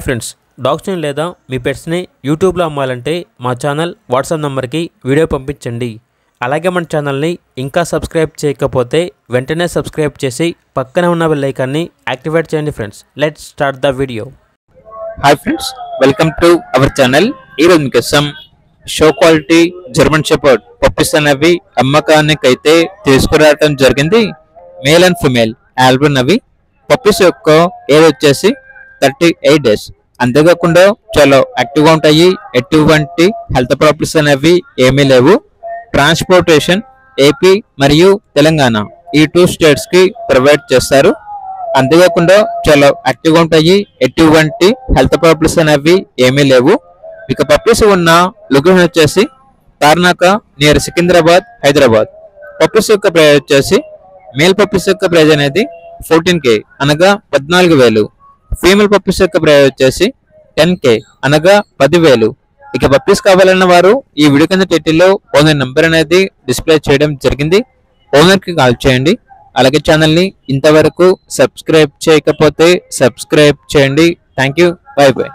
Friends, డాగ్స్ని లేదా మీ పెట్స్ని యూట్యూబ్లో అమ్మాలంటే మా ఛానల్ వాట్సాప్ నెంబర్కి వీడియో పంపించండి. అలాగే మన ఛానల్ని ఇంకా సబ్స్క్రైబ్ చేయకపోతే వెంటనే సబ్స్క్రైబ్ చేసి పక్కనే ఉన్న బెల్ ఐకాన్ని యాక్టివేట్ చేయండి. Friends, let's start the video. Hi friends, welcome to our channel. ఈరోజు మీకోసం show quality German shepherd puppies అనేవి అమ్మకానికి అయితే తీసుకురావడం జరిగింది. మేల్ అండ్ ఫిమేల్ ఆల్బన్ అవి. పప్పీస్ యొక్క ఏజ్ వచ్చేసి 38 డేస్. అంతేకాకుండా చాలా యాక్టివ్గా ఉంటాయి. ఎటువంటి హెల్త్ ప్రాబ్లమ్స్ అనేవి ఏమీ లేవు. ట్రాన్స్పోర్టేషన్ ఏపీ మరియు తెలంగాణ ఈ 2 స్టేట్స్ కి ప్రొవైడ్ చేస్తారు. అంతేకాకుండా చాలా యాక్టివ్గా ఉంటాయి. ఎటువంటి హెల్త్ ప్రాబ్లమ్స్ అనేవి ఏమీ లేవు. ఇక పప్పీస్ ఉన్న లొకేషన్ వచ్చేసి తార్నాక నియర్ సికింద్రాబాద్, హైదరాబాద్. పప్పీస్ యొక్క ప్రైస్ వచ్చేసి మేల్ పప్పీస్ యొక్క ప్రైస్ అనేది 14K అనగా 14,000. ఫీమేల్ పప్పీస్ యొక్క ప్రైస్ వచ్చేసి 10K అనగా 10,000. ఇక పప్పీస్ కావాలన్న వారు ఈ వీడియో కింద టైటిల్లో ఓనర్ నెంబర్ అనేది డిస్ప్లే చేయడం జరిగింది. ఓనర్ కి కాల్ చేయండి. అలాగే ఛానల్ ని ఇంతవరకు సబ్స్క్రైబ్ చేయకపోతే సబ్స్క్రైబ్ చేయండి. Thank you. By by.